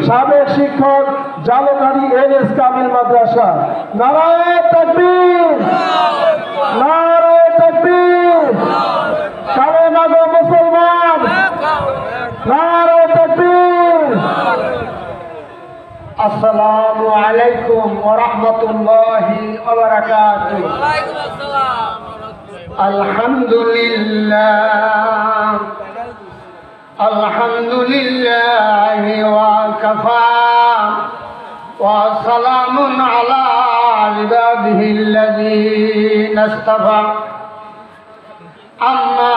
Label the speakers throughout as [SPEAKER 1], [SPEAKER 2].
[SPEAKER 1] সাবেক শিক্ষক জালকাঠি এস কামিল মাদ্রাসা। নারায়ে তাকবীর, নারায়ে তাকবীর। কালেমা গো মুসলমান, নারায়ে তাকবীর। আসসালামু আলাইকুম ওয়া রাহমাতুল্লাহি ওয়া বারাকাতুহু।
[SPEAKER 2] ওয়ালাইকুম আসসালাম।
[SPEAKER 1] আলহামদুলিল্লাহ, আলহামদুলিল্লাহি ওয়া কাফা ওয়া সালামুন আলা ইবাদিহিল্লাযীনা ইসতাফা। আম্মা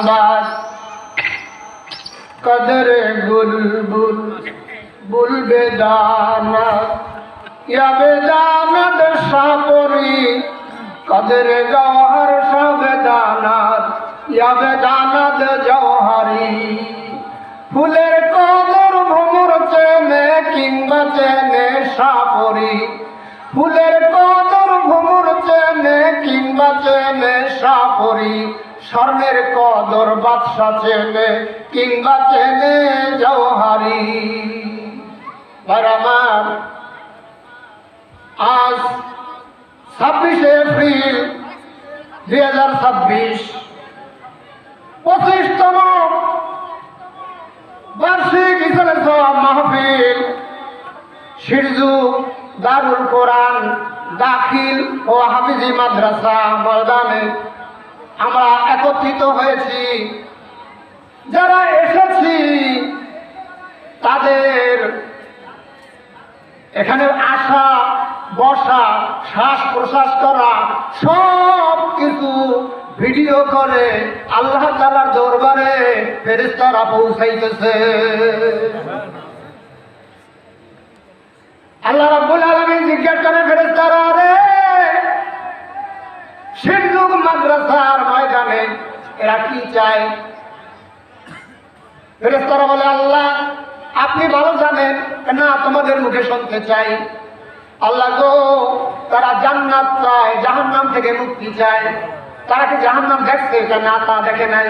[SPEAKER 1] বাদ। কদরে বুলবুল বুলবে দানাত, ইয়াবে দানাত সাপরি। কদরে গওহর সবে দানাত, ইয়াবে দানাত জওহারি। ফুলের কদর ভ্রমর চেনে কিংবা চেনে সাপরি। ফুলের কদর ভ্রমর চেনে কিংবা চেনে সাপরি। স্বর্ণের কদর বাদশা চেনে কিংবা চেনে জওহারি। আমার আজ 26শে এপ্রিল 2026 25তম বার্ষিক ইফতার মাহফিল শিরজু দারুল কোরআন দাখিল ও হাফিজি মাদ্রাসা ময়দানে আমরা একত্রিত হয়েছি। যারা এসেছি তাদের এখানে আসা বসা শ্বাস প্রশ্বাস করা সব কিছু ভিডিও করে আল্লাহ তাআলার দরবারে ফেরেশতারা পৌঁছাইতেছে। আল্লাহ রাব্বুল আলামিন জিজ্ঞাসা করে ফেরেশতারা, রে শিরজু মাদ্রাসার ময়দানে এরা কি চায়? ফেরেশতারা বলে, আল্লাহ আপনি ভালো জানেন, না তোমাদের মুখে শুনতে চাই। আল্লাহ গো, তারা জান্নাত চায়, জাহান্নাম থেকে মুক্তি চায়। তারা কি জাহান্নাম দেখছে? না, তা দেখে নাই।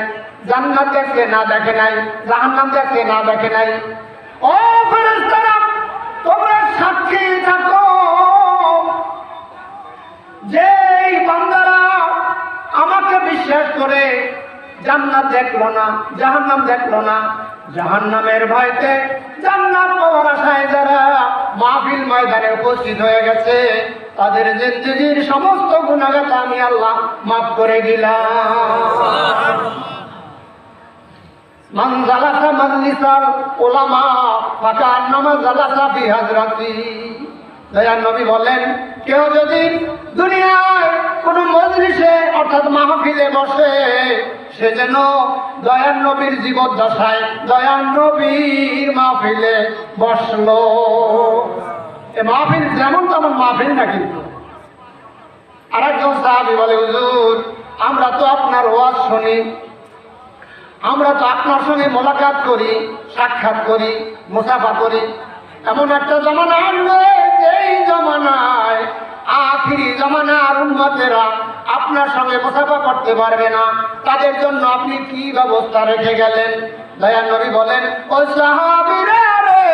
[SPEAKER 1] জান্নাত দেখছে? না, দেখে নাই। জাহান্নাম দেখছে? না, দেখে নাই। ও ফেরেশতারা, তোমরা সাক্ষী থাকো যে এই বান্দারা আমাকে বিশ্বাস করে জান্নাত দেখলো না, জাহান্নাম দেখলো না। জাহান্নামের ভয়তে জান্নাত পাওয়ার আশায় যারা মাহফিল ময়দানে উপস্থিত হয়ে গেছে, তাদের জিন্দেগীর সমস্ত গুনাহগাতা আমি আল্লাহ মাফ করে দিলাম। মান জালাসা মাজলিসাল উলামা ফাকান্নামা জালাসা ফি হাজরাতি। দয়ার নবী বলেন, কেউ যদি দুনিয়ায় কোন মজলিসে অর্থাৎ মাহফিলে বসে, সে যেন দয়ার নবীর জীবদ্দশায় দয়ার নবীর মাহফিলে বসলো। এ মাহফিল যেমন তেমন মাহফিল না কিন্তু। আরেকজন সাহাবী বলে, হুজুর আমরা তো আপনার ওয়াজ শুনি, আমরা তো আপনার সঙ্গে মোলাকাত করি, সাক্ষাৎ করি, মুসাফা করি। এমন একটা জমানা আসবে যেই জমানায় আখিরি জামানার উম্মতেরা আপনার সঙ্গে মুসাফা করতে পারবে না। তাদের জন্য আপনি কি ব্যবস্থা রেখে গেলেন? দয়ার নবী বলেন, ও সাহাবীরা রে,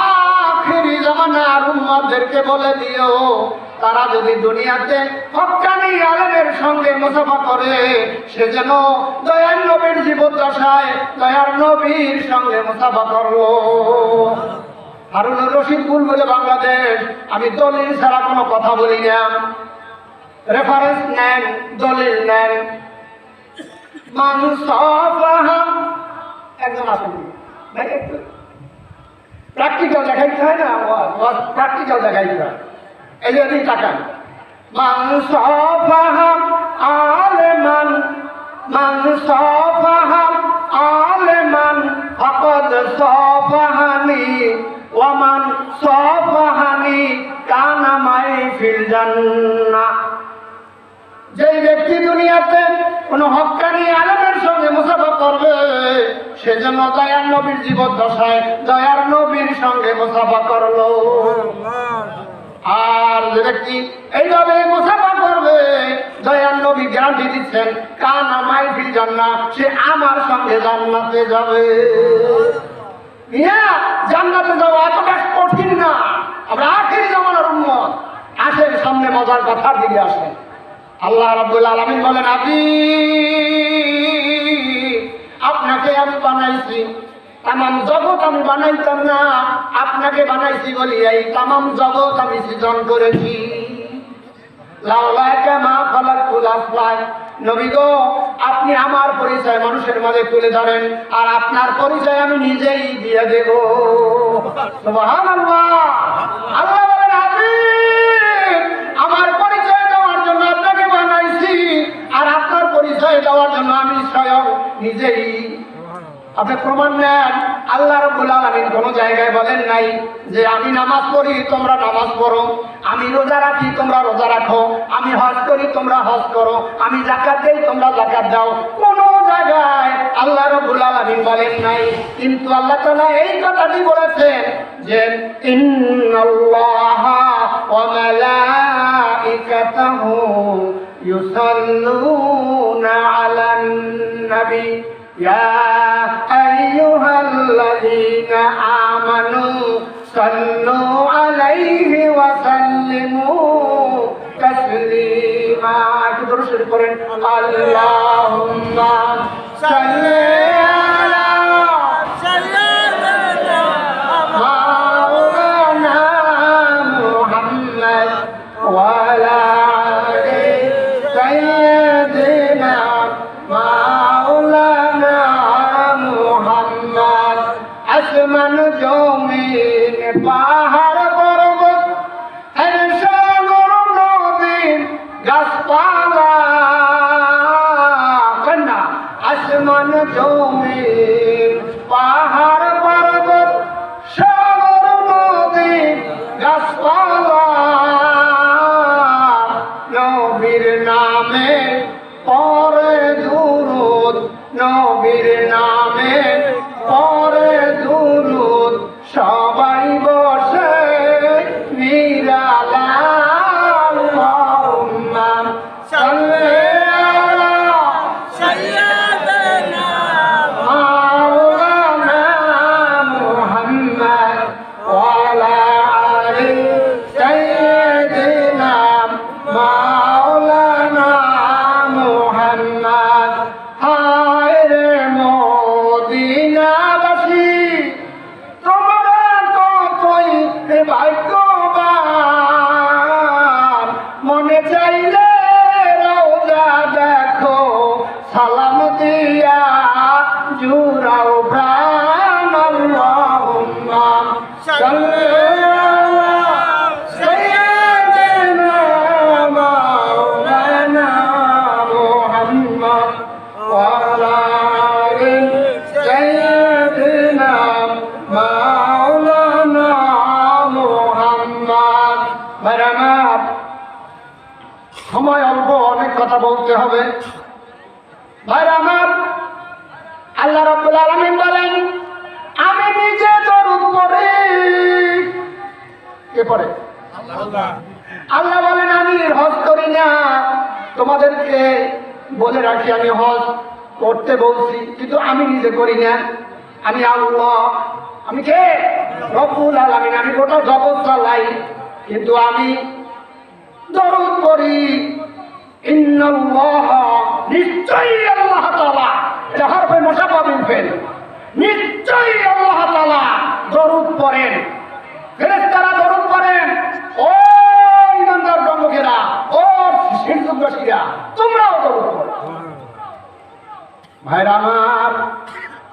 [SPEAKER 1] আখিরি জামানার উম্মতদেরকে বলে দিও, তারা যদি দুনিয়াতে হক্কানি আলেমের সঙ্গে মুসাফা করে, সে যেন দয়ার নবীর জীবদ্দশায় দয়ার নবীর সঙ্গে মুসাফা করলো। হারুনুর রশিদ বলে বাংলাদেশ, আমি দলিল ছাড়া কোনো কথা বলি না। রেফারেন্স নেন, দলিল নেন। মানসাফাহা একজন আসেন ভাই, একটু প্র্যাকটিক্যাল দেখাইতে হয় না, প্র্যাকটিক্যাল দেখাইতে হয়। এই জন্য তাকান। মানসাফাহা আলেমান, মানসাফাহা আলেমান ফাকাদ সাফাহানি ওয়ামান সাফাহানি কানা মাই ফিল জান্নাহ। যে ব্যক্তি দুনিয়াতে কোন হক্কানি আলেমের সঙ্গে মুসাফা করবে, সেজন্য দয়ার নবীর জীবদ্দশায় দয়ার নবীর সঙ্গে মুসাফা করলো। আর যে ব্যক্তি এইভাবে মুসাফা করবে, দয়ার নবী গ্যারান্টি দিচ্ছেন, কানা মাই ফিল জান্নাহ, সে আমার সঙ্গে জান্নাতে যাবে। জান্নাতে যাওয়া এতটা কঠিন না, আমরা আখির জামানার উম্মত। আসেন সামনে মজার কথার দিকে আসেন। আল্লাহ রাব্বুল আলামিন বলেন, আপনাকে আমি বানাইছি, তামাম জগৎ আমি বানাইতাম না, আপনাকে বানাইছি বলি এই তামাম জগৎ আমি সৃজন করেছি। লাউলাকা মা খালাকুল আসফাল, নবী গো আপনি আমার পরিচয় মানুষের মাঝে তুলে ধরেন, আর আপনার পরিচয় আমি নিজেই দিয়ে দেব। সুবহানাল্লাহ। আল্লাহ বলেন, আমার পরিচয় দেওয়ার জন্য আপনাকে বানাইছি, আর আপনার পরিচয় দেওয়ার জন্য আমি স্বয়ং নিজেই। আপনি প্রমাণ নেন, আল্লাহ রাব্বুল আলামিন কোন জায়গায় বলেন নাই যে আমি নামাজ পড়ি তোমরা নামাজ পড়ো, আমি রোজা রাখি তোমরা রোজা রাখো, আমি হজ করি তোমরা হজ করো, আমি যাকাত দেই তোমরা যাকাত দাও। কোন জায়গায় আল্লাহ রাব্বুল আলামিন বলেন নাই। কিন্তু আল্লাহ তাআলা এই কথাটি বলেছেন যে ইন্নাল্লাহা ওয়া মালাইকাতাহু ইউসাল্লুনা আলান নবী يا أيها الذين آمنوا صلوا عليه وسلموا تسليما। اللهم صل على سيدنا مولانا محمد وعلى آل سيدنا আসমান জমিন পাহাড় পর্বত সাগর নদী গাছপালা কন্যা, আসমান জমিন পাহাড় পর্বত সাগর নদী গাছপালা নবীর নামে পরে দুরূদ, নবীর নামে পরে দুরূদ, সবাই বসে নিরালা। আল্লাহুম্মা সাল্লি আলা সাইয়্যিদিনা মাওলানা মুহাম্মদ ওয়া আলা আলি সাইয়্যিদিনা মাওলানা মুহাম্মদ। হায় রে মদিনাবাসী, তোমরা কতই ভাগ্যবান, মনে চাইলে রওজা দেখো, সালাম দিয়া জুড়াও প্রাণ। আল্লাহুম্মা সাল্লি আলা সাইয়্যিদিনা মাওলানা মুহাম্মদ ওয়া আলা আলি সাইয়্যিদিনা মাওলানা মুহাম্মদ। মেরামাত, সময় অল্প, অনেক কথা বলতে হবে। ভাইরা আমার, আল্লাহ রাব্বুল আলামিন বলেন আমি নিজে দরুদ পড়ি। কে পড়ে? আল্লাহ বলেন আমি হজ করি না। তোমাদেরকে বলে রাখি, আমি হজ করতে বলছি কিন্তু আমি নিজে করি না। আমি আল্লাহ, আমি কে? রব্বুল আলামিন। আমি গোটা জগৎ চালাই, কিন্তু আমি দরুদ পড়ি। ইন্নাল্লাহ, নিশ্চয়ই আল্লাহ তাআলা, এটা হরফে মুশাব্বাহ ফেল, নিশ্চয়ই আল্লাহ তাআলা দরুদ পড়েন। ফেরেশতারা দরুদ পড়েন। ও ইমানদার জনগণেরা, ও সিদ্ধবাসীরা, তোমরাও দরুদ পড়ো। ভাইরা আমার,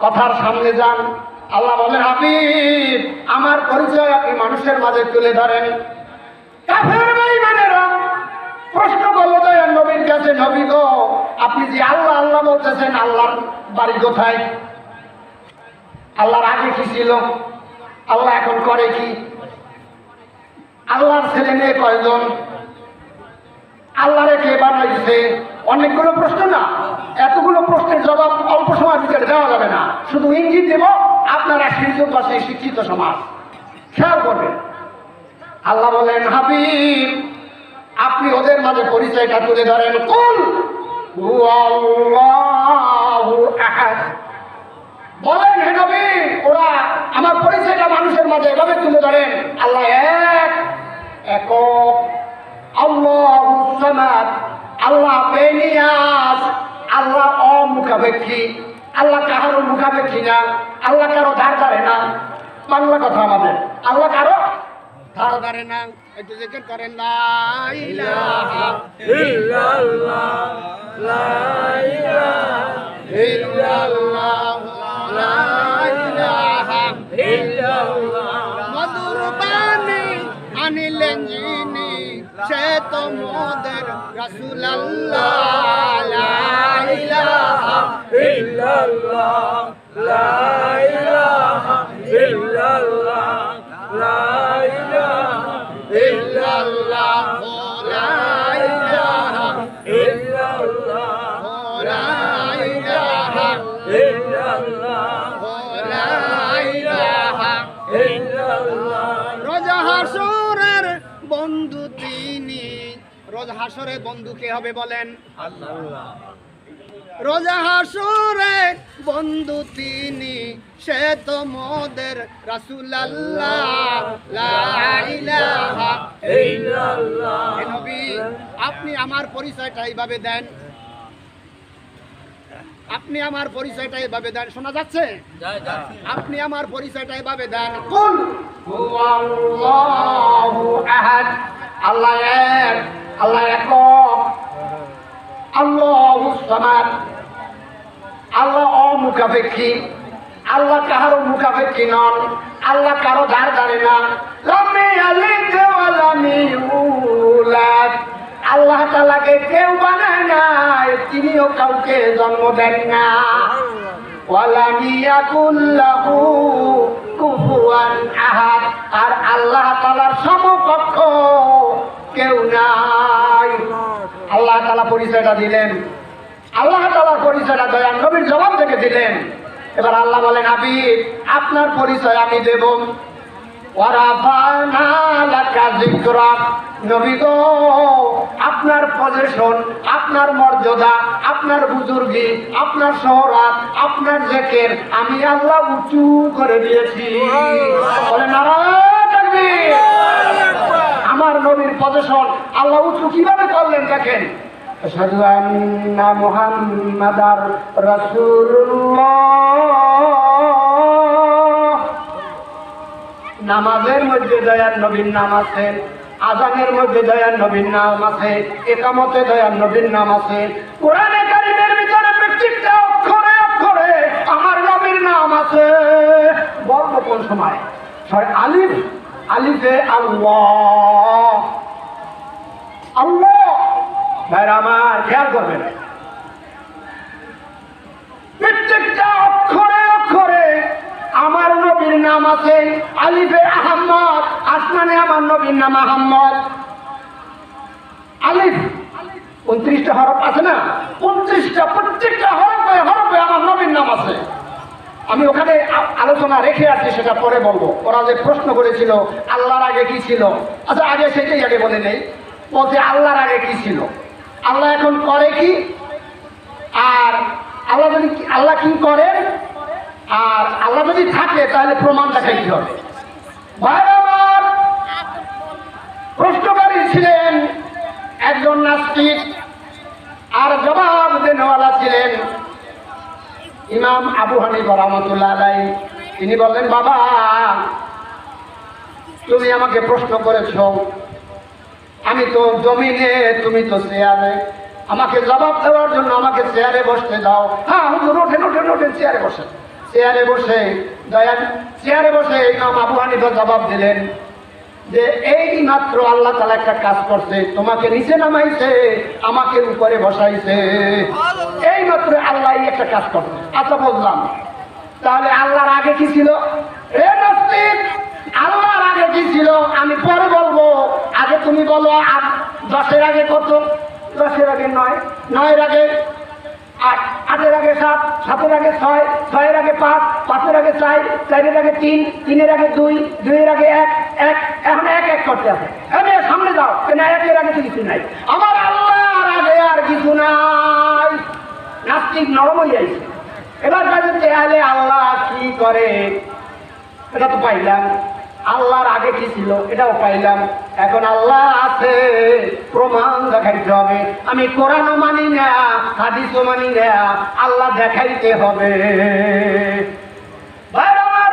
[SPEAKER 1] কথার সামনে যান। আল্লাহ বলেন হাবিব, আমার পরিচয় আপনি মানুষের মাঝে তুলে ধরেন। কাফের বেঈমানেরা প্রশ্ন করল দয়ার নবীর কাছে, নবী গো আপনি যে আল্লাহ আল্লাহ বলতেছেন, আল্লাহর বাড়ি কোথায়? আল্লাহর আগে কি ছিল? আল্লাহ এখন করে কি? আল্লাহর ছেলে মেয়ে কয়জন? আল্লাহরে কে বানাইছে? অনেকগুলো প্রশ্ন না, এতগুলো প্রশ্নের জবাব অল্প সময়ের ভিতরে দেওয়া যাবে না। শুধু ইঙ্গিত দেব, আপনারা শিক্ষকবাসী শিক্ষিত সমাজ খেয়াল করবেন। আল্লাহ বলেন হাবিব, আপনি ওদের মাঝে পরিচয়টা তুলে ধরেন। কুল হুয়াল্লাহু আহাদ, বলেন হে নবী ওরা আমার মাঝে এভাবে তুলে ধরেন আল্লাহ এক, একক, আল্লাহুস সামাদ, আল্লাহ বেনিয়াজ, আল্লাহ অমুখাপেক্ষী, আল্লাহ কারো মুখাপেক্ষী না, আল্লাহ কারো ধার ধারে না। বাংলা কথা আমাদের, আল্লাহ কারো ধার ধারে না। একটু জিকির করেন লা ইলাহা
[SPEAKER 2] ইল্লাল্লাহ লা ইলাহা
[SPEAKER 1] ইল্লাল্লাহ, লা ইলাহা
[SPEAKER 2] ইল্লাল্লাহ
[SPEAKER 1] মধুর বাণী আনিলেন যিনি, সে তো মোদের রাসূল আল্লাহ। লা ইলাহা
[SPEAKER 2] ইল্লাল্লাহ লা ইলাহা ইল্লাল্লাহ লা ইলাহা
[SPEAKER 1] ইল্লাল্লাহ, লা ইলাহা
[SPEAKER 2] ইল্লাল্লাহ
[SPEAKER 1] লা ইলাহা
[SPEAKER 2] ইল্লাল্লাহ
[SPEAKER 1] লা ইলাহা।
[SPEAKER 2] ইল্লাল্লাহ
[SPEAKER 1] রোজা হাসরের বন্ধু তিনি, রোজা হাসরের বন্ধু কে হবে বলেন?
[SPEAKER 2] আল্লাহ
[SPEAKER 1] রোজা হাসরের বন্ধু তিনি, সে তো মোদের রাসূল আল্লাহ। লা ইলাহা
[SPEAKER 2] ইল্লাল্লাহ
[SPEAKER 1] হে নবী, আপনি আমার পরিচয়টা এইভাবে দেন, আপনি আমার পরিচয়টা এইভাবে দেন। শোনা যাচ্ছে? আপনি আমার পরিচয়টা এইভাবে দেন, কুল হুয়াল্লাহু আহাদ, আল্লাহ এক, আল্লাহ একক, আল্লাহুস সামাদ, আল্লাহ অমুখাপেক্ষী, আল্লাহ কারো মুখাপেক্ষী নন, আল্লাহ কারো ধার ধারে না। লাম ইয়ালিদ ওয়া লাম ইউলাদ, আল্লাহ তাআলাকে কেউ বানায় নাই, তিনিও কাউকে জন্ম দেন না। ওয়া লাম ইয়াকুল লাহু কুফুয়ান আহাদ, আর আল্লাহ তাআলার সমকক্ষ কেউ নাই। আল্লাহ তাআলা পরিচয়টা দিলেন, আল্লাহ তাআলার পরিচয়টা দয়ার নবীর জবাব থেকে দিলেন। এবার আল্লাহ বলেন, হাবিব আপনার পরিচয় আমি দেব। ওয়ারাফানা লাকা যিকরাক, নবী গো আপনার পজিশন, আপনার মর্যাদা, আপনার বুজুর্গি, আপনার শহরাত, আপনার জিকির আমি আল্লাহ উঁচু করে দিয়েছি। বলেন নারায়ে তাকবীর। আমার নবীর পজিশন আল্লাহ উঁচু কিভাবে করলেন দেখেন। আশহাদু আন্না মুহাম্মাদার রাসূলুল্লাহ, নামাজের মধ্যে দয়ার নবীর নাম আছে, আযানের মধ্যে দয়ার নবীর নাম আছে, ইকামতে দয়ার নবীর নাম আছে, কোরআনে কারীমের ভিতরে প্রত্যেকটা অক্ষরে অক্ষরে আমার নবীর নাম আছে। বলবো কোন সময়? আলিফ, আলিফে আল্লাহ, আল্লাহ। ভাইরা আমার খেয়াল করবেন, প্রত্যেকটা অক্ষরে অক্ষরে আমার নবীর নাম আছে। আলিফে আহমদ, আসমানে আমার নবীর নাম আহমদ। আলিফ 29টা হরফ আছে না, 29টা, প্রত্যেকটা হরফে হরফে আমার নবীর নাম আছে। আমি ওখানে আলোচনা রেখে আছি, সেটা পরে বলবো। ওরা যে প্রশ্ন করেছিল আল্লাহর আগে কি ছিল, আচ্ছা আগে সেটাই আগে বলে নেই। বলতে আল্লাহর আগে কি ছিল, আল্লাহ এখন করে কি, আর আল্লাহ যদি আল্লাহ কি করেন, আর আল্লাহ যদি থাকে তাহলে প্রমাণ দেখাইতে হবে। ভাইরা আমার, প্রশ্নকারী ছিলেন একজন নাস্তিক, আর জবাব দেনওয়ালা ছিলেন ইমাম আবু হানিফা রাহমাতুল্লাহ আলাইহি। তিনি বললেন, বাবা তুমি আমাকে প্রশ্ন করেছো, আমি তো জমিনে, তুমি তো চেয়ারে, আমাকে জবাব দেওয়ার জন্য আমাকে চেয়ারে বসতে দাও। হ্যাঁ হুজুর, ওঠেন ওঠেন ওঠেন, চেয়ারে বসেন। চেয়ারে বসে চেয়ারে বসে ইমাম আবু হানিফা জবাব দিলেন যে এই মাত্র আল্লাহ তাআলা একটা কাজ করছে, তোমাকে নিচে নামাইছে, আমাকে উপরে বসাইছে। এই মাত্র আল্লাহ একটা কাজ করছে। আচ্ছা বললাম, তাহলে আল্লাহর আগে কি ছিল? হে নাস্তিক, আল্লাহর আগে কি ছিল আমি পরে বলবো, আগে তুমি বলো। 10-এর আগে কত? 10-এর আগে 9, 9-এর আগে 8, 8-এর আগে 7, 7-এর আগে 6, 6-এর আগে 5, 5-এর আগে 4, 4-এর আগে 3, 3-এর আগে 2, 2-এর আগে 1, 1, এখন 1 1 করতে হবে। আমি সামনে যাও, কেন 1-এর আগে তো কিছু নাই, আমার আল্লাহর আগে আর কিছু নাই। নাস্তিক নরম হয়ে যাইছে। এবার কাজে তাহলে আল্লাহ কি করে, এটা তো পাইলাম। আল্লাহর আগে কি ছিল এটাও পাইলাম, এখন আল্লাহ আছে প্রমাণ দেখাইতে হবে। আমি কোরআনও মানি না, হাদিসও মানি না, আল্লাহ দেখাইতে হবে। ভাই আমার,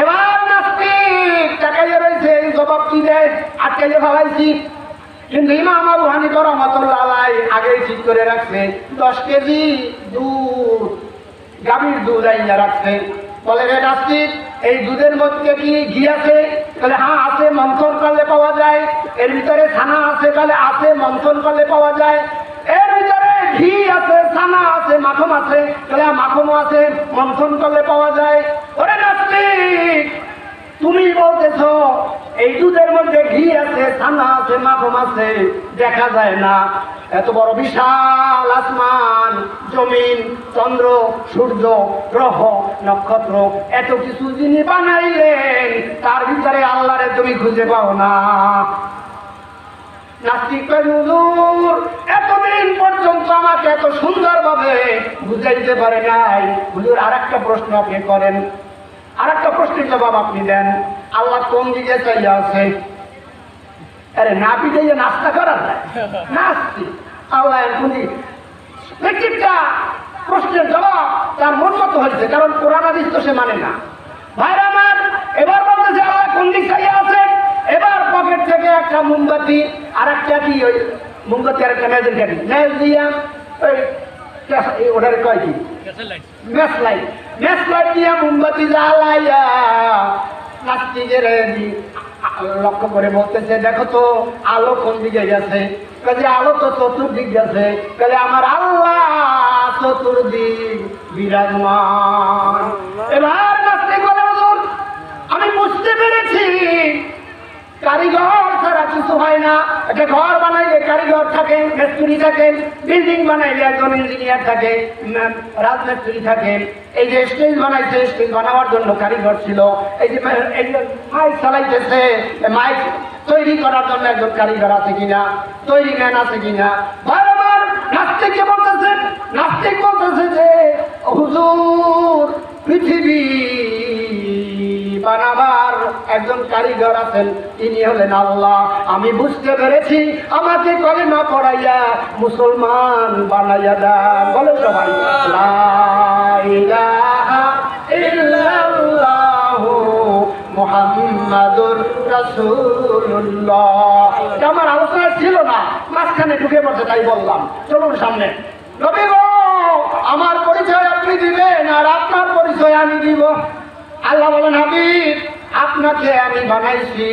[SPEAKER 1] এবার নাস্তিক তাকাইয়া রয়েছে, এই জবাব কি দেয়? আটকাইয়া ফেলাইছি। কিন্তু ইমাম আবু হানিফা রাহমাতুল্লাহ আলাইহি আগেই ঠিক করে রাখছে 10 কেজি দুধ, গাভীর দুধ আইনা রাখছে। বলে রে নাস্তিক, এই দুধের মধ্যে কি ঘি আছে? তাহলে হ্যাঁ আছে, মন্থন করলে পাওয়া যায়। এর ভিতরে ছানা আছে? তাহলে আছে, মন্থন করলে পাওয়া যায়। এর ভিতরে ঘি আছে, ছানা আছে, মাখন আছে? তাহলে মাখনও আছে, মন্থন করলে পাওয়া যায়। ওরে নাস্তিক, তুমি বলতেছ এই দুধের মধ্যে ঘি আছে, ছানা আছে, মাখন আছে, দেখা যায় না। এত বড় বিশাল আসমান, জমিন, চন্দ্র, সূর্য, গ্রহ, নক্ষত্র, এত কিছু যিনি বানাইলেন, তার ভিতরে আল্লাহরে তুমি খুঁজে পাও না। নাস্তিক হুজুর এতদিন পর্যন্ত আমাকে এত সুন্দরভাবে বুঝাইতে পারে নাই। হুজুর আরেকটা প্রশ্ন আপনি করেন, আরেকটা প্রশ্নের জবাব আপনি দেন। আল্লাহ কোন দিকে চাইয়া আছে? আরে না পিঠে নাস্তা করার নাস্তি আল্লাহ কোন দিকে? প্রত্যেকটা প্রশ্নের জবাব তার মন মতো হয়েছে, কারণ কোরআন হাদিস তো সে মানে না। ভাইরা আমার, এবার বলতেছে আল্লাহ কোন দিক চাইয়া আছে। এবার পকেট থেকে একটা মোমবাতি আর একটা কি, ওই মোমবাতি আর একটা মেজের কাটি, মেজ দিয়া ওই ওটার কয় কি ম্যাচ লাইট দিয়া মোমবাতি জ্বালাইয়া নাস্তিকের লক্ষ্য করে বলতেছে, দেখো তো আলো কোন দিকে গেছে? কাজে আলো তো চতুর্দিক গেছে। কাজে আমার আল্লাহ চতুর্দিক বিরাজমান। এবার নাস্তিক বলে, হুজুর আমি বুঝতে পেরেছি কারিগর ছাড়া কিছু হয় না। একটা ঘর বানাইলে কারিগর থাকেন, মিস্ত্রি থাকেন, বিল্ডিং বানাইলে একজন ইঞ্জিনিয়ার থাকে, রাজমিস্ত্রি থাকেন। এই যে স্টেজ বানাইছে, স্টেজ বানাবার জন্য কারিগর ছিল। এই যে মাইক চালাইতেছে, মাইক তৈরি করার জন্য একজন কারিগর আছে কিনা, তৈরি ম্যান আছে কিনা। ভাই আমার, নাস্তিককে বলতেছেন, নাস্তিক বলতেছে যে হুজুর পৃথিবী বানাবার একজন কারিগর আছেন, তিনি হলেন আল্লাহ। আমি বুঝতে পেরেছি, আমাকে কলেমা পড়াইয়া মুসলমান বানাইয়া দেন। বলে সবাই লা ইলাহা ইল্লাল্লাহু মুহাম্মাদুর রাসূলুল্লাহ। আমার আলোচনা ছিল না, মাঝখানে ঢুকে পড়ছে, তাই বললাম। চলুন সামনে। নবী গো, আমার পরিচয় আপনি দিবেন আর আপনার পরিচয় আমি দিব। আল্লাহ বলেন, হাবিব আপনাকে আমি বানাইছি,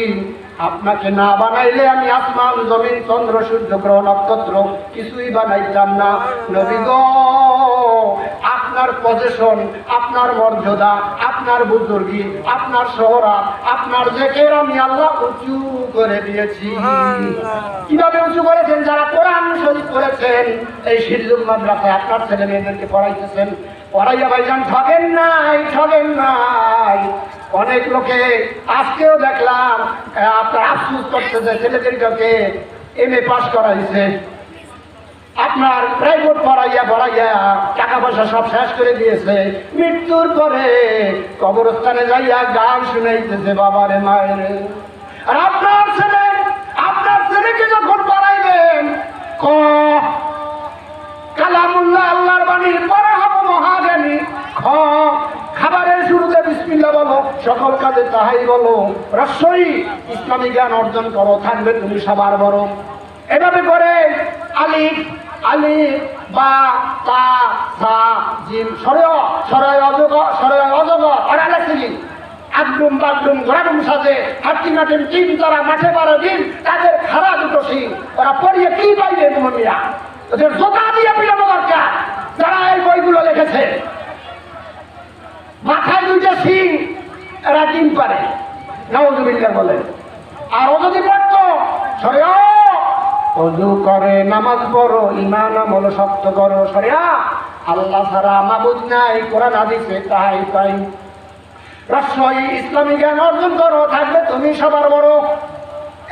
[SPEAKER 1] আপনাকে না বানাইলে আমি আসমান, জমিন, চন্দ্র, সূর্য, গ্রহ, নক্ষত্র কিছুই বানাইতাম না। নবী গো, আপনার পজিশন, আপনার মর্যাদা, আপনার বুজুর্গি, আপনার শোহরা, আপনার জেকের আমি আল্লাহ উঁচু করে দিয়েছি। কিভাবে উঁচু করেছেন? যারা কোরআন শরীফ করেছেন, এই শিরজুল মাদ্রাসায় আপনার ছেলে মেয়েদেরকে পড়াইতেছেন, পড়াইয়া ভাইজান ঠগেন নাই, ঠগেন নাই। অনেক লোকে আজকেও দেখলাম আপনার আফসোস করতেছে, ছেলেদেরকে MA পাস করাইছে, আপনার প্রাইভেট পড়াইয়া টাকা পয়সা সব শেষ করে দিয়েছে। মৃত্যুর পরে কবরস্থানে যাইয়া গান শুনাইতেছে বাবারে মায়েরে। আর আপনার ছেলেকে যখন পড়াইবেন, কালামুল্লাহ আল্লাহর বাণীর পরে হবো মহাজ্ঞানী। খাবারের শুরুতে বিসমিল্লাহ বলো, সকল কাজে তাহাই বলো, রস্যই ইসলামী জ্ঞান অর্জন করো, থাকবে তুমি সবার বড়। এভাবে করে আলিফ বা তা সা জিম সরয় অজগর অরালাসিলি আদুম বাদুম ঘোড়াডুম সাজে হাতি মাটিম টিম তারা মাঠে পারে ডিম, তাদের খাড়া দুটো সিং। ওরা পড়িয়ে কি পাইবে মমিয়া? ওদের জোতা দিয়ে পিলানো দরকার যারা এই বইগুলো লিখেছে। মাথায় দুইটা সিং, এরা ডিম পারে, নাউজুবিল্লাহ বলেন। আর ও যদি পড়তো সরিয়া ওযু করে, নামাজ পড়ো, ঈমান আমল শক্ত করো, সরিয়া আল্লাহ ছাড়া মাবুদ নাই, কোরআন হাদিসে তাই পাই, রস্যই ইসলামী জ্ঞান অর্জন করো, থাকবে তুমি সবার বড়।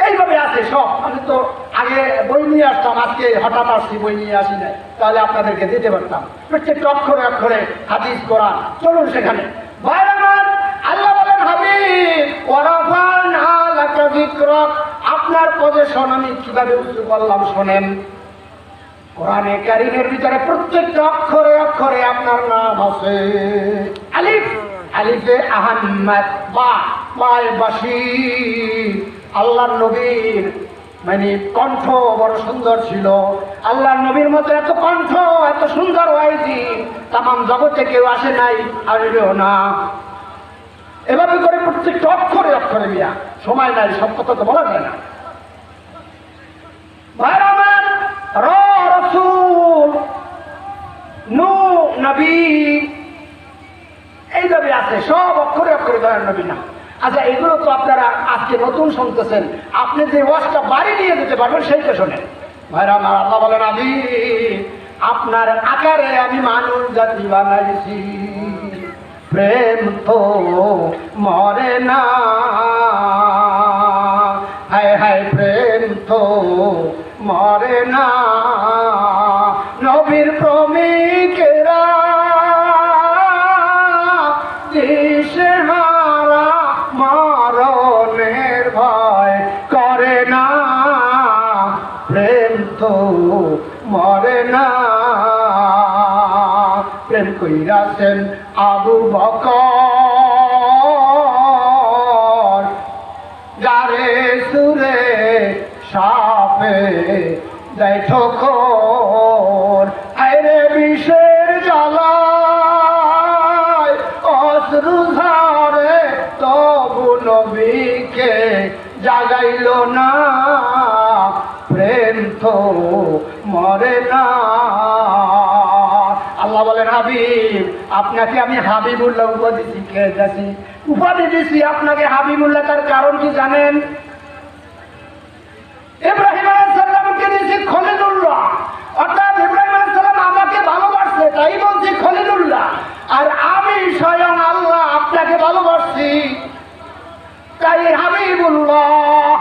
[SPEAKER 1] এইভাবে আছে সব। আমি তো আগে বই নিয়ে আসতাম, আজকে হঠাৎ আসছি, বই নিয়ে আসি নাই, তাহলে আপনাদেরকে দিতে পারতাম প্রত্যেকটা অক্ষরে অক্ষরে হাদিস কোরআন। চলুন সেখানে। ভাই আমার, আল্লাহ বলেন, হাবিব ওরা পজিশন আমি কিভাবে উঁচু করলাম শোনেন। কোরআনে কারীমের ভিতরে প্রত্যেকটা অক্ষরে অক্ষরে আপনার নাম আছে। আলিফ, আলিফে আহাম্মদ, বা বায় বাসির। আল্লাহর নবীর মানে কণ্ঠ বড় সুন্দর ছিল। আল্লাহর নবীর মতো এত কণ্ঠ, এত সুন্দর ওয়াইজি তামাম জগতে কেউ আসে নাই, আসবেও না। এভাবে করে প্রত্যেকটা অক্ষরে অক্ষরে মিয়া, সময় নাই, সব কথা তো বলা যায় না। ভাইরা আমার, রসূল, নূহ, নবী, এইভাবে আছে সব অক্ষরে অক্ষরে দয়ার নবী না। আচ্ছা, এগুলো তো আপনারা আজকে নতুন শুনতেছেন, আপনি যে ওয়াজটা বাড়ি নিয়ে যেতে পারবেন সেইটা শোনেন। ভাইরা আমার, আল্লাহ বলেন আমি আপনার আকারে আমি মানুষ জাতি বানাইছি, প্রেম তো মরে না, হায় হায় প্রেম তো মরে না। নবীর প্রেমিকেরা দিশেহারা মরণের ভয় করে না, প্রেম তো মরে না। প্রেম কইরাছেন আবু বকর, গারে সুরে সাপে দেয় ঠোকর, আইরে বিষের জ্বালায় অশ্রু ঝরে তবু নবীকে জাগাইল না, প্রেম তো মরে না। আল্লাহ বলেন হাবিব, আপনাকে আমি হাবিবুল্লাহ উপাধি শিখে যাচ্ছি, উপাধি দিছি আপনাকে হাবিবুল্লাহ। তার কারণ কি জানেন? ইব্রাহিম আলাইহিস সালামকে দিয়েছি খলিলুল্লাহ, অর্থাৎ ইব্রাহিম আলাইহিস সালাম আমাকে ভালোবাসছে তাই বলছি খলিলুল্লাহ। আর আমি স্বয়ং আল্লাহ আপনাকে ভালোবাসছি তাই হাবিবুল্লাহ।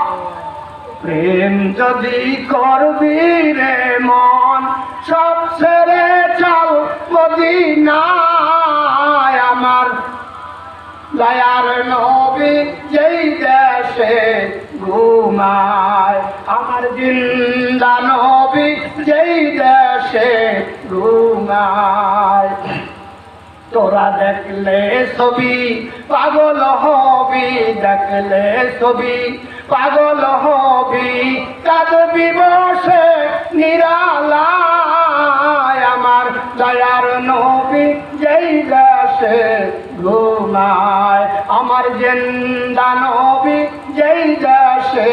[SPEAKER 1] প্রেম যদি করবি রে মন, সব ছেড়ে চল মদিনায়, আমার দয়ার নবী যেই দেশে ঘুমায়, আমার জিন্দা নবী যেই দেশে ঘুমায়। তোরা দেখলে ছবি পাগল হবি, দেখলে ছবি পাগল হবি, কাঁদবি বসে নিরালায়, আমার দয়ার নবী যেই দেশে ঘুমায়, আমার জিন্দা নবী যেই দেশে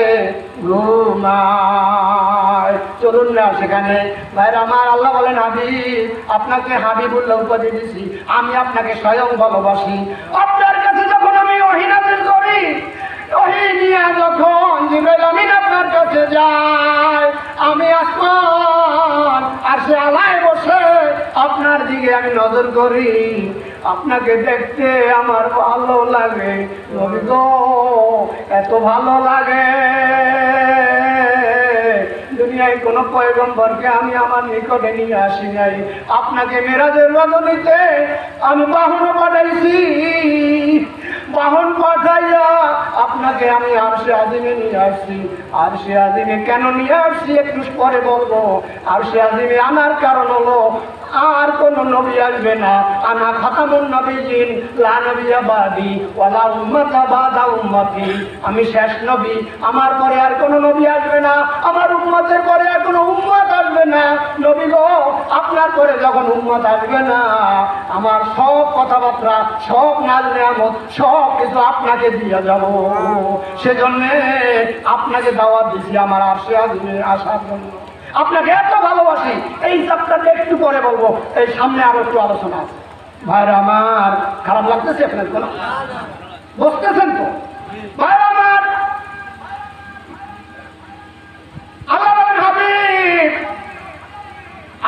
[SPEAKER 1] ঘুমায়। চলুন না সেখানে। ভাইরা আমার, আল্লাহ বলেন হাবিব, আপনাকে হাবিবুল্লাহ উপাধি দিছি, আমি আপনাকে স্বয়ং ভালোবাসি। আপনার কাছে যখন আমি ওহী নাযিল করি, ওহী নিয়ে যখন জিবরাইল আমিন আপনার কাছে যায়, আমি আসমান আরশে আলায় বসে আপনার দিকে আমি নজর করি, আপনাকে দেখতে আমার ভালো লাগে। নবী গো, এত ভালো লাগে, দুনিয়ায় কোনো পয়গম্বরকে আমি আমার নিকটে নিয়ে আসি নাই। আপনাকে মেরাজের রজনীতে আমি বাহন পাঠাইছি, বাহন পাঠাইয়া আপনাকে আমি আরশে আজিমে নিয়ে আসছি। আরশে আজিমে কেন নিয়ে আসছি একটু পরে বলবো। আরশে আজিমে আনার কারণ হলো আর কোন নবী আসবে না। আনা খাতামুন নবিয়্যিন লা নবিয়্যা বাদি ওয়ালা উম্মাতা বাদা উম্মতি, আমি শেষ নবী, আমার পরে আর কোন নবী আসবে না, আমার উম্মতের পরে আর কোন উম্মত আসবে না। নবী গো, আপনার পরে যখন উম্মত আসবে না, আমার সব কথাবার্তা, সব নাজ নেয়ামত, সব কিছু আপনাকে দিয়ে যাব। সেজন্য আপনাকে দাওয়াত দিছি আমার আরশে আজিমে আসার জন্য। আপনাকে এত ভালোবাসি, এই চাপটাতে একটু পরে বলবো, এই সামনে আরো একটু আলোচনা আছে। ভাইরা আমার, খারাপ লাগতেছে আপনার কোনো? বুঝতেছেন তো? ভাইরা আমার, আল্লাহ বলেন হাবিব,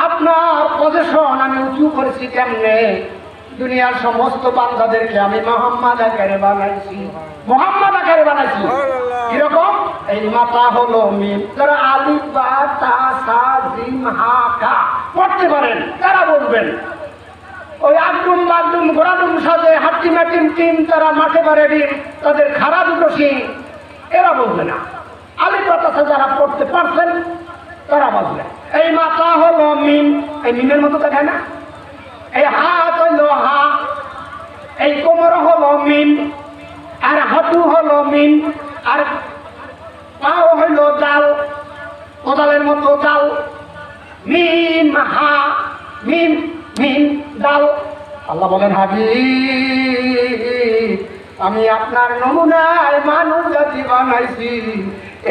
[SPEAKER 1] আপনার পজিশন আমি উঁচু করেছি কেমনে? দুনিয়ার সমস্ত বান্দাদেরকে আমি মোহাম্মদ আকারে বানাইছি, মোহাম্মদ আকারে বানাইছি। কিরকম? এই মাথা হলো মিম, যারা আলিফ বা তা সা জিম হা কা পড়তে পারেন তারা বলবেন। ওই আগডুম বাগডুম ঘোড়াডুম সাজে হাট্টি মাটিম টিম, তারা মাঠে পারে ডিম, তাদের খারাপ দুটো সিং, এরা বলবে না। আলিফ বাতাসা যারা পড়তে পারছেন তারা বুঝলেন। এই মাথা হলো মিম, এই মিমের মতো দেখায় না? এই হাত হইল হা, এই কোমর হলো মিম, আর হাঁটু হলো মিম, আর পাও হইল জাল, কোদালের মতো জাল। মিম হা মিম মিম জাল। আল্লাহ বলেন হাবিব আমি আপনার নমুনায় মানুষ জাতি বানাইছি,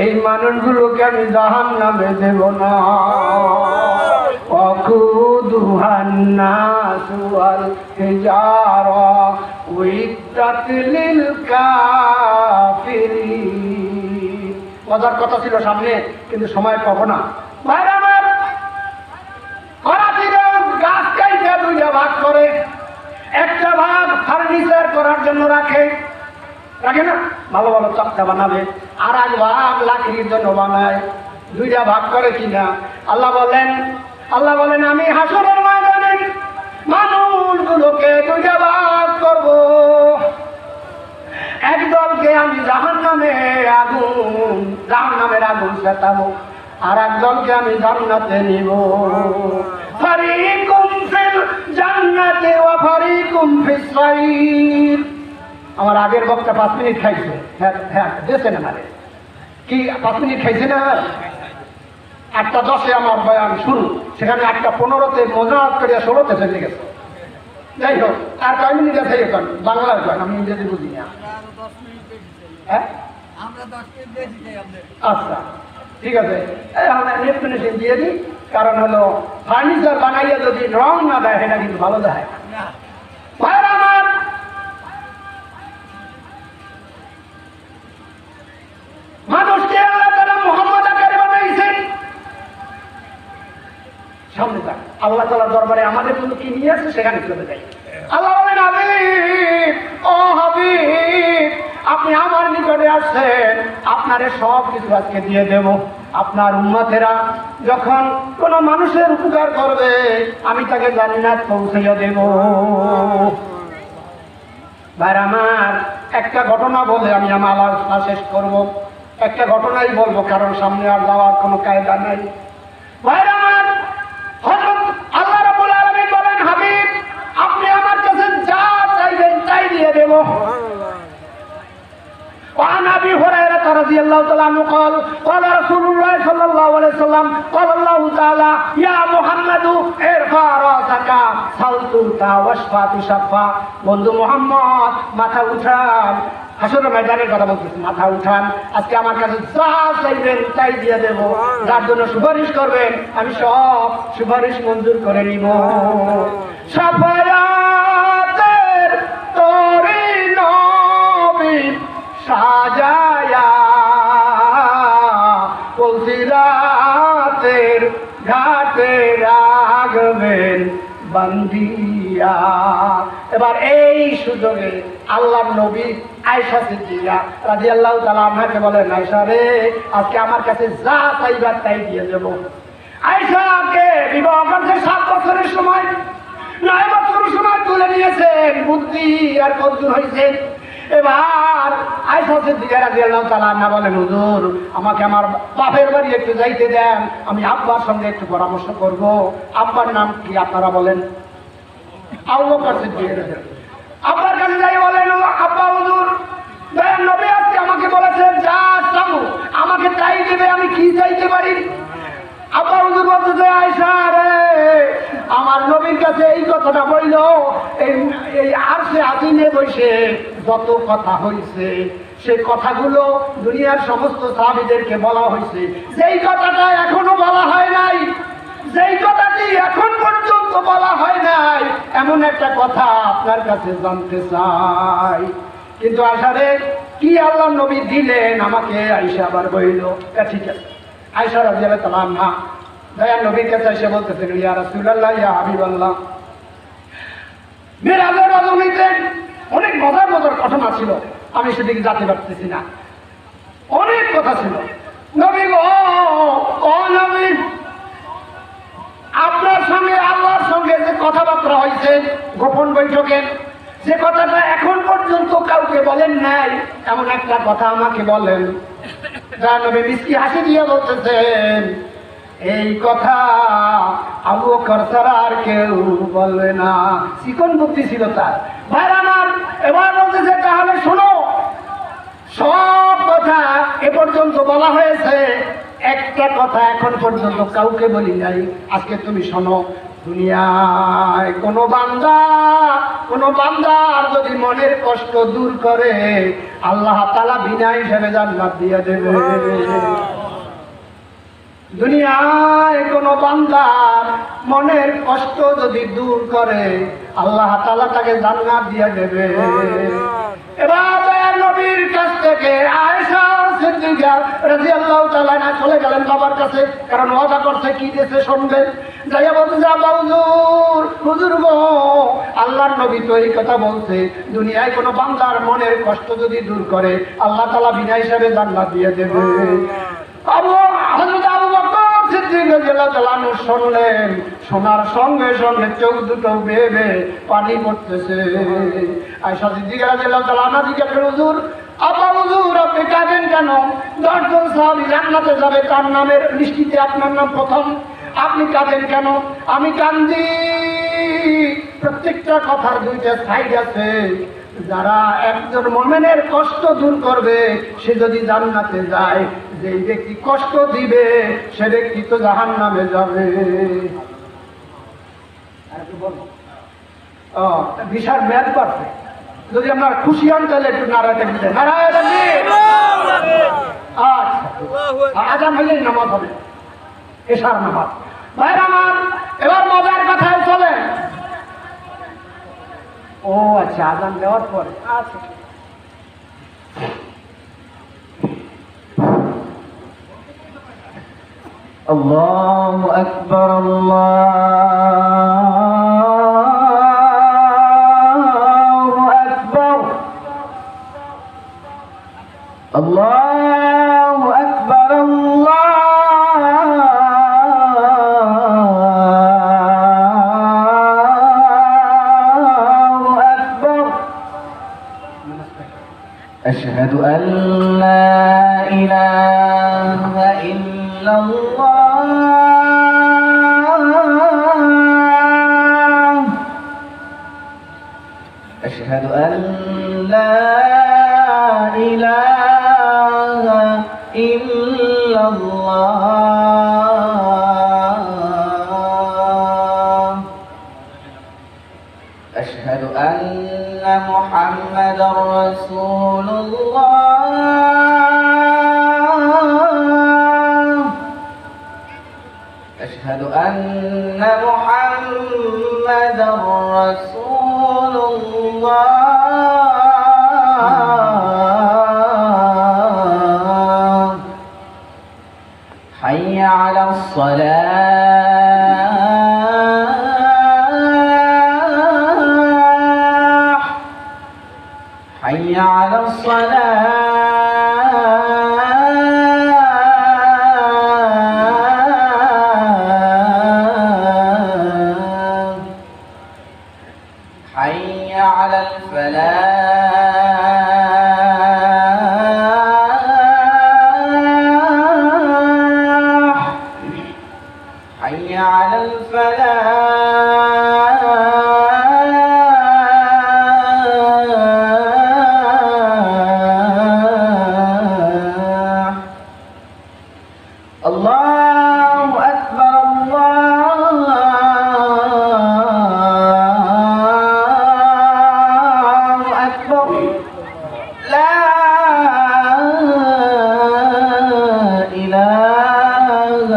[SPEAKER 1] এই মানুষগুলোকে আমি জাহান্নামে দেব না। ওয়াকুদুহান নাসু ওয়াল হিজারা উইদ্দাত লিল কাফিরিন। মজার কথা ছিল সামনে, কিন্তু সময় পাবো না। ভাইরা আমার, করাচিরা গাছ কাইটা দুইটা ভাগ করে, একটা ভাগ ফার্নিচার করার জন্য রাখে না, ভালো ভালো তক্তা বানাবে, আর এক ভাগ লাকড়ির জন্য বানায়। দুইটা ভাগ করে কিনা আল্লাহ বলেন আমি হাসরের ময়দানে মানুষগুলোকে দুইটা ভাগ করব। একদলকে আমি জাহান্নামের আগুন সেটাবো, আর একদলকে আমি জান্নাতে নিব। ফারিকুম ফিল জান্নাতি ওয়া ফারিকুম ফিস সাইর। আমার আগের বক্তা 5 মিনিট খাইছে। হ্যাঁ দিয়েছেন আমারে কি 5 মিনিট খাইছে না? 8:10 আমার বয়ান শুরু, সেখানে 8:15 মোজাত করে 16 চলে গেছে। যাই হোক, আর কয় মিনিট আছে এখন বাংলার কয়, আমি ইংরেজি বুঝি না। হ্যাঁ আচ্ছা ঠিক আছে, আমরা নেট ফিনিশিং দিয়ে দিই। কারণ হলো ফার্নিচার বানাইয়া যদি রং না দেয় সেটা কিন্তু ভালো দেয় না। আমার মানুষকে আল্লাহ তাআলা মুহাম্মদ আকারে বানাইছেন। সামনে যান, আল্লাহ তাআলার দরবারে আমাদের জন্য কি নিয়ে আসছে সেখানে চলে যাই। আল্লাহ বলেন হাবিব, ও হাবিব আপনি আমার নিকটে আসছেন, আপনারে সব কিছু আজকে দিয়ে দেব। আপনার উম্মতেরা যখন কোনো মানুষের উপকার করবে আমি তাকে জান্নাত পৌঁছাইয়া দেব। ভাই আমার, একটা ঘটনা বলে আমি আমার আলোচনা শেষ করব। একটা ঘটনাই বলবো, কারণ সামনে আর যাওয়ার কোনো কায়দা নাই। ভাই আমার, হযরত আল্লাহ রাব্বুল আলামিন বলেন হাবিব আপনি আমার কাছে যা চাইবেন তাই দিয়ে দেব। وعن ابي هريره رضي الله تعالى عنه قال قال رسول الله صلى الله عليه وسلم قال الله تعالى يا محمد ارفع راسك سل تعطى واشفع تشفع। বন্ধু মুহাম্মদ মাথা উঠান, হাসরের ময়দানের কথা বলতেছি, মাথা উঠান। আজকে আমার কাছে যা চাইবেন তাই দিয়ে দেব। যার জন্য সুপারিশ করবেন আমি সব সুপারিশ মঞ্জুর করে নিব। সাফায়াতের তরি নবী সাজায়া কলসিরাতের ঘাটে রাখবেন বান্দিয়া। এবার এই সুযোগে আল্লাহর নবী আয়েশা সিদ্দিকা রাদিয়াল্লাহু তাআলা আনহাকে বলেন, আয়েশা রে আজকে আমার কাছে যা চাইবার তাই দিয়ে দেব। আয়েশাকে বিবাহ করতে 7 বছরের সময়, 9 বছরের সময় তুলে নিয়েছেন, বুদ্ধি আর কদ্দুর হয়েছে। এবার আয়েশা সিদ্দিকা রাদিয়াল্লাহু তাআলা আনহা বলেন, হুজুর আমাকে আমার বাপের বাড়ি একটু যাইতে দেন, আমি আব্বার সঙ্গে একটু পরামর্শ করব। আব্বার নাম কি আপনারা বলেন? আবু বকর সিদ্দিক। আব্বার কাছে যাই বলেন, আব্বা হুজুর দয়ার নবী আজকে আমাকে বলেছেন যা চাও আমাকে তাই দেবে, আমি কি চাইতে পারি? আব্বা হুজুর বলতেছে, আয়েশা রে আমার নবীর কাছে এই কথাটা বলল, এই আরশে আজিমে বসে যত কথা হয়েছে সেই কথাগুলো দুনিয়ার সমস্ত সাহাবীদেরকে বলা হয়েছে, যেই কথাটা এখনো বলা হয় নাই, যেই কথাটি এখন পর্যন্ত বলা হয় নাই, এমন একটা কথা আপনার কাছে জানতে চাই। কিন্তু আয়েশারে কি আল্লাহ নবী দিলেন আমাকে? আয়েশা আবার বলল, ঠিক আছে। আয়েশা রাদিয়াল্লাহু তাআলা আনহা দয়ার নবীর কাছে এসে বলতেছেন, ইয়া রাসূলুল্লাহ ইয়া হাবিবাল্লাহ, মিরাজের রজনীতে অনেক মজার মজার ঘটনা ছিল, আমি সেদিকে যেতে পারতেছি না, অনেক কথা ছিল। নবী গো, ও নবী আপনার সঙ্গে আল্লাহর সঙ্গে যে কথাবার্তা হয়েছে গোপন বৈঠকে, যে কথাটা এখন পর্যন্ত কাউকে বলেন নাই, এমন একটা কথা আমাকে বলেন। দয়ার নবী মিষ্টি হাসি দিয়ে বলতেছেন, এই কথা আবু বকর ছাড়া আর কেউ বলবে না। চিকন বুদ্ধি ছিল তার। ভাইরা আমার, এবার বলতেছে তাহলে শোনো, সব কথা এ পর্যন্ত বলা হয়েছে, একটা কথা এখন পর্যন্ত কাউকে বলি নাই, আজকে তুমি শোনো। দুনিয়ায় কোনো বান্দার যদি মনের কষ্ট দূর করে, আল্লাহ তাআলা বিনা হিসেবে জান্নাত দিয়ে দেবে। দুনিয়ায় কোনো বান্দার মনের কষ্ট যদি দূর করে, আল্লাহ তাআলা তাকে জান্নাত দিয়ে দেবে। এবার নবীর কাছ থেকে আয়েশা সিদ্দিকা রাদিয়াল্লাহু তাআলা আনহা চলে গেলেন বাবার কাছে, কারণ ওয়াদা করছে কি দিয়েছে শুনবেন। যাইয়া বলতে যা হুজুর গো, আল্লাহর নবী তো এই কথা বলছে, দুনিয়ায় কোনো বান্দার মনের কষ্ট যদি দূর করে, আল্লাহ তাআলা বিনা হিসাবে জান্নাত দিয়ে দেবে। হযরত আবু বকর সিদ্দিক রাদিয়াল্লাহু তাআলা আনহু শুনলেন, শোনার সঙ্গে সঙ্গে চোখ দুটো বেয়ে বেয়ে পানি পড়তেছে। আয়েশা সিদ্দিকা রাদিয়াল্লাহু তাআলা আনহা জিজ্ঞাসা করলেন, হুজুর, হুজুর আপনি কাঁদেন কেন? 10 জন সাহাবী জান্নাতে যাবে, তার নামের লিস্টিতে আপনার নাম প্রথম, আপনি কাঁদেন কেন? আমি কান্দি, প্রত্যেকটা কথার দুইটা সাইড আছে। যারা একজন মুমিনের কষ্ট দূর করবে, সে যদি জান্নাতে যায়, যে ব্যক্তি কষ্ট দিবে সে ব্যক্তি তো জাহান্নামে যাবে। বিশাল ম্যাচ পারছে। যদি আপনার খুশি হন তাহলে একটু নারায়ণ দিলেন, নারায়ণ। আচ্ছা, আজান হইলেই নামাজ হবে, এশার নামাজ। ভাইরা আমার, এবার মজার কথায় চলেন। ও আচ্ছা, আজান দেওয়ার পরে। আচ্ছা,
[SPEAKER 3] আল্লাহু আকবার, আল্লাহু আকবার, আল্লাহু আকবার, আল্লাহু আকবার। আশহাদু আন লা ইলাহা ইল্লাল্লাহ, আশহাদু আন লা ইলাহা ইল্লাল্লাহ, আশহাদু আন্না মুহাম্মাদার রাসূলুল্লাহ, أشهد أن محمدا رسول الله. حي على الصلاة، حي على الصلاة. حي على الفلاح، حي على الفلاح. الله أكبر، الله أكبر، لا إله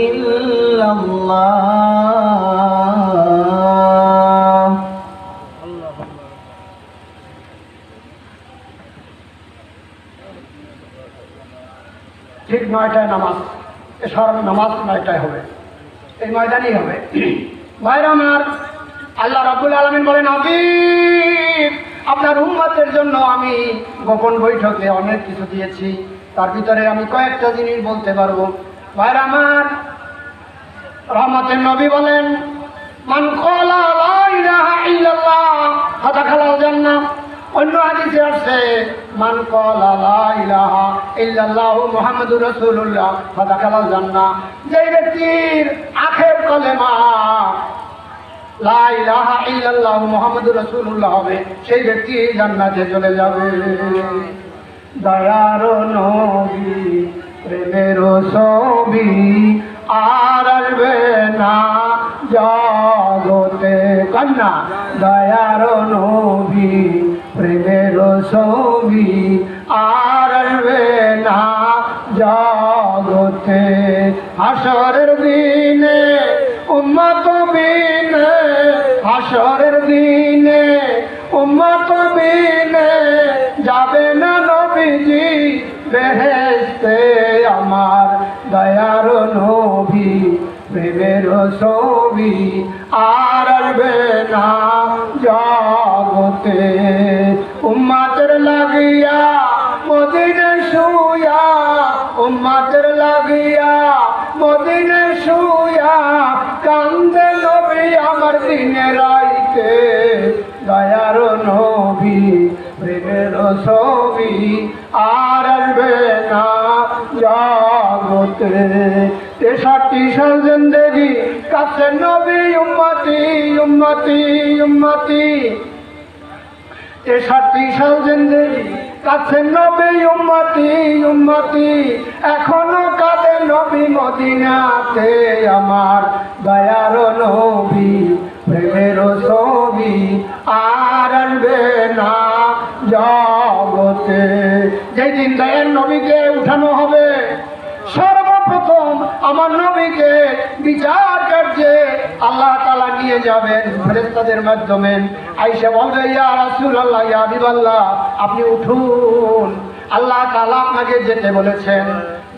[SPEAKER 3] إلا الله.
[SPEAKER 1] ঠিক 9টায় নামাজ, এশার নামাজ 9টায় হবে, এই ময়দানই হবে। ভাইরা আমার, আল্লাহ রাব্বুল আলামিন বলেন, হাবিব আপনার উম্মতের জন্য আমি গোপন বৈঠকে অনেক কিছু দিয়েছি, তার ভিতরে আমি কয়েকটা জিনিস বলতে পারবো। ভাইরা আমার, রহমতের নবী বলেন, মান ক্বালা লা ইলাহা ইল্লাল্লাহ ফাদাখালাল জান্নাহ অন্য হাদিসে আসছে মান ক্বালা লা ইলাহা ইল্লাল্লাহু মুহাম্মাদুর রাসূলুল্লাহ ফাদাখালাল জান্নাহ। যেই ব্যক্তির আখের কলেমা লা ইলাহা ইল্লাল্লাহু মুহাম্মাদুর রাসূলুল্লাহ হবে, সেই ব্যক্তি জান্নাতে চলে যাবে। দয়ার নবী প্রেমের ছবি আর আসবে না জগতে, কন্যা দয়ার নবী প্রেমের ছবি আর আসবে না জগতে। হাসরের দিনে উম্মত বিনে, হাসরের দিনে উম্মত বিনে যাবে না নবীজি বেহেশতে আমার। দয়ার নবী প্রেমের ছবি আর আসবে না জগতে। উম্মতের লাগিয়া মদিনে শুয়া, উম্মতের লাগিয়া মদিনে শুয়া কান্দে নবী আমার দিনে রাইতে। দয়ার নবী প্রেমের ছবি আর আসবে না জগতে। 63 সাল জিন্দেগি কাছে নবী উম্মতি উম্মতি উম্মতি। 63 সাল জিন্দেগি কাছে নবী উম্মতি উম্মতি। এখনো কাঁদে নবী মদিনাতে আমার। দয়ার নবী প্রেমের ছবি আর আসবে না জগতে। যেদিন দয়ার নবীকে উঠানো হবে, সর্বপ্রথম আমার নবীকে বিচার কার্যে আল্লাহ তাআলা নিয়ে যাবেন ফেরেশতাদের মাধ্যমে। আয়েশা বলবে, ইয়া রাসূলুল্লাহ, ইয়া হাবিবাল্লাহ, আপনি উঠুন, আল্লাহ তাআলা আপনাকে যেতে বলেছেন।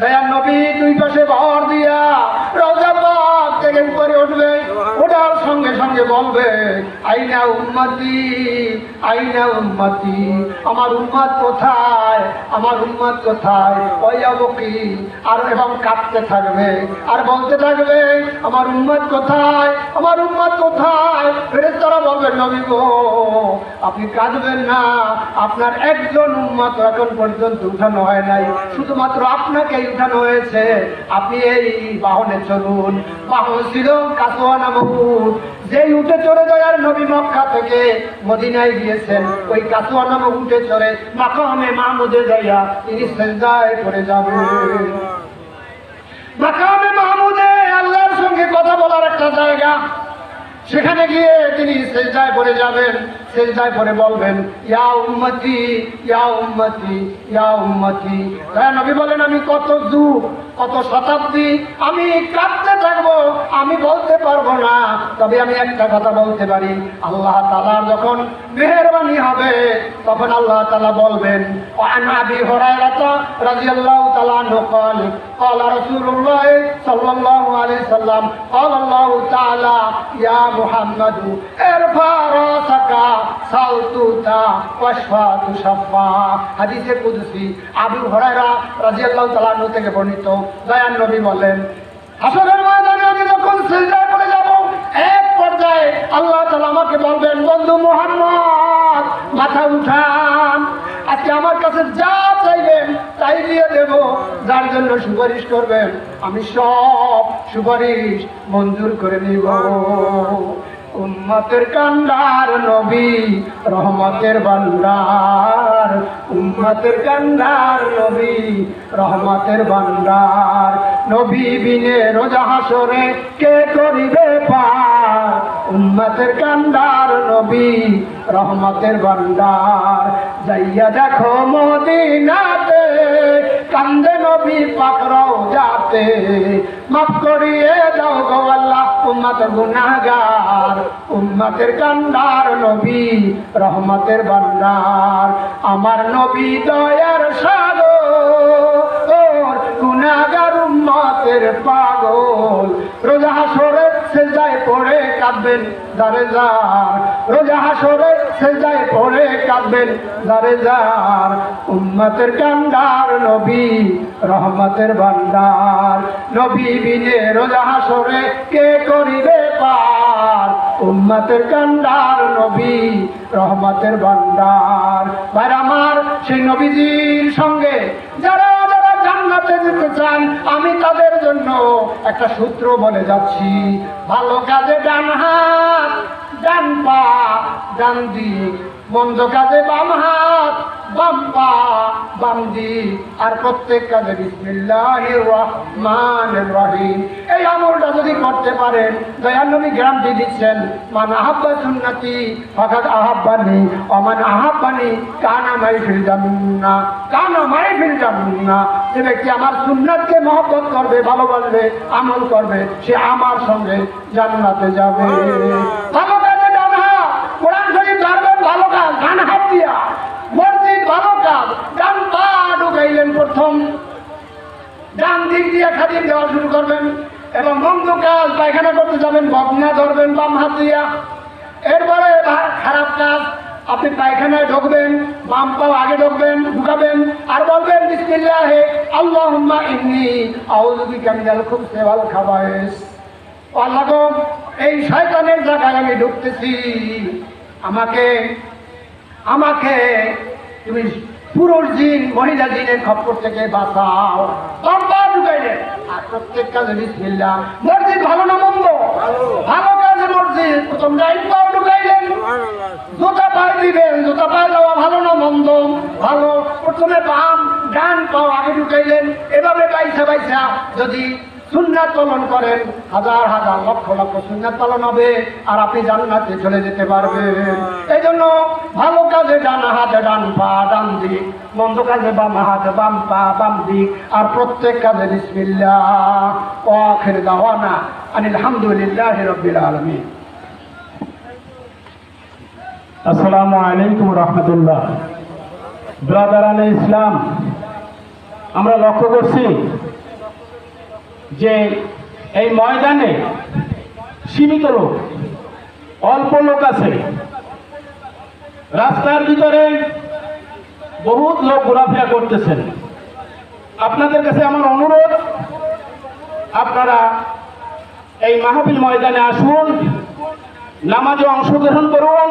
[SPEAKER 1] দয়ার নবী দুই পাশে ভর দিয়া রওজা পাক থেকে উপরে উঠবে। ওঠার সঙ্গে সঙ্গে বলবে, আইনা উম্মতি আইনা উম্মতি, আমার উম্মত কোথায়, আমার উম্মত কোথায়। ওয়ায়াবকি, আর এবং কাঁদতে থাকবে আর বলতে থাকবে, আমার উম্মত কোথায়, আমার উম্মত কোথায়। ফেরেশতারা বলবেন, নবী গো আপনি কাঁদবেন না, আপনার একজন উম্মত এখন পর্যন্ত উঠানো হয় নাই, শুধুমাত্র আপনাকেই উঠানো হয়েছে। আপনি এই বাহনে চলুন। বাহন ছিল কাসওয়া নামক উট, যেই উঠে চড়ে দয়ার নবী মক্কা থেকে মদিনায় গিয়েছেন, ওই কাসওয়া নামক উঠে চড়ে মাকামে মাহমুদে যাইয়া তিনি সিজদায় পড়ে যাবেন। মাকামে মাহমুদে আল্লাহর সঙ্গে কথা বলার একটা জায়গা, সেখানে গিয়ে তিনি সিজদায় পড়ে যাবেন। সিজদায় পড়ে বলবেন, ইয়া উম্মতি ইয়া উম্মতি ইয়া উম্মতি। দয়ার নবী বলেন, আমি কত যুগ কত শতাব্দী আমি কাঁদতে থাকবো, আমি বলতে পারবো না, তবে আমি একটা কথা বলতে পারি। আল্লাহ তাআলার যখন মেহেরবানি হবে তখন আল্লাহ তাআলা বলবেন, আন আবি হুরায়রা রাদিয়াল্লাহু তাআলা আনহু قال قال رسول الله صلى الله عليه وسلم قال الله تعالى يا محمد ارفع راسك সালতুতা ওয়াশফা তুশাফা। হাদিসে কুদসি আবু হুরায়রা রাদিয়াল্লাহু তাআলা আনহু থেকে বর্ণিত। দয়ার নবী বলেন, হাসরের ময়দানে আমি যখন সিজদায় পড়ে যাব, এক পর্যায়ে আল্লাহ তাআলা আমাকে বলবেন, বন্ধু মুহাম্মদ মাথা উঠান, আজকে আমার কাছে যা চাইবেন তাই দিয়ে দেব। যার জন্য সুপারিশ করবেন আমি সব সুপারিশ মঞ্জুর করে নিব। উম্মতের কান্ডার নবী রহমতের ভান্ডার, উম্মতের কান্ডার নবী রহমতের ভান্ডার। নবী বিনে রোজা হাসরে কে করিবে পার। উম্মতের কান্ডার নবী রহমতের ভান্ডার। যাইয়া দেখো মদিনাতে কান্দে নবী পাক রওজাতে। মাফ করিয়ে দাও গো আল্লাহ উম্মত গুনাহগার। উম্মতের কান্ডার নবী রহমতের ভান্ডার। আমার নবী দয়ার সাগর, গুনাহগার উম্মতের পাগল। রোজা হাসরে সেজদায় পড়ে কাঁদবেন দারে যার, রোজা হাসরে সেজদায় পড়ে কাঁদবেন দারে যার। উম্মতের কান্ডার নবী রহমতের ভান্ডার, নবী বিনে রোজা হাসরে কে করিবে পার। উম্মতের কান্ডার নবী রহমতের ভান্ডার। ভাই আমার, সেই নবীজির সঙ্গে যারা যারা জান্নাতে যেতে চান, আমি তাদের জন্য একটা সূত্র বলে যাচ্ছি। ভালো কাজে ডান হাত, ডান পা, ডান দিক, মন্দ কাজে বাম হাত, বাম পা, বাম দিক, আর প্রত্যেক কাজে বিসমিল্লাহির রহমানির রহিম। এই আমলটা যদি করতে পারেন, দয়াল নবী গ্যারান্টি দিচ্ছেন, মান আহাব্বা সুন্নতি ফাকাদ আহাব্বানি ওয়া মান আহাব্বানি কানা মাই ফিল জান্নাহ, কানা মাই ফিল জান্নাহ। যে ব্যক্তি আমার সুন্নাতকে মহব্বত করবে, ভালোবাসবে, আমল করবে, সে আমার সঙ্গে জান্নাতে যাবে। ভালো কাজে ডান হাত, কোরআন শরীফ ধরবেন ভালো কাজ ডান হাত দিয়া, মসজিদ ভালো কাজ ডান পা ঢুকাইলেন প্রথম, ডান দিক দিয়ে খাদিম দেওয়া শুরু করবেন, এবং মন্দ কাজ পায়খানা করতে যাবেন বদনা ধরবেন বাম হাত দিয়া। এরপরে খারাপ কাজ, আপনি পায়খানায় ঢুকবেন, বাম পাও আগে ঢুকাবেন আর বলবেন বিসমিল্লাহি আল্লাহুম্মা ইন্নী আউযু বিকা মিনাল খুবুসি ওয়াল খাবায়েস। আল্লাহ গো, এই শয়তানের জায়গায় আমি ঢুকতেছি, আমাকে তুমি পুরুষ জিন মহিলা জিনের খপ্পর থেকে বাঁচাও। বাম্পা ঢুকাইলেন আর প্রত্যেক কাজে বিসমিল্লাহ। মসজিদ ভালো না মন্দ? ভালো কাজে মসজিদ প্রথম রাইট পাও ঢুকাইলেন, জুতা পায়ে দিবেন, জুতা পায়ে দেওয়া ভালো না মন্দ? ভালো। প্রথমে বাম ডান পাও আগে ঢুকাইলেন, এভাবে বাইসা যদি সুন্নাত পালন করেন, হাজার হাজার লক্ষ লক্ষ সুন্নাত পালন হবে, আর আপনি জান্নাতে চলে যেতে পারবেন। এই জন্য ভালো কাজে ডান হাতে ডান পা ডান দিক, মন্দ কাজে বাম হাতে বাম পা বাম দিক, আর প্রত্যেক কাজে বিসমিল্লাহ। ওয়া আখির দাওয়ানা আনিল হামদুলিল্লাহি রাব্বিল আলামিন।
[SPEAKER 4] আসসালামু আলাইকুম রহমতুল্লাহ। ব্রাদারান ইসলাম, আমরা লক্ষ্য করছি যে এই ময়দানে সীমিত লোক, অল্প লোক আছে। রাস্তার ভিতরে বহুত লোক ঘোরাফেরা করতেছেন। আপনাদের কাছে আমার অনুরোধ, আপনারা এই মাহফিল ময়দানে আসুন, নামাজে অংশগ্রহণ করুন।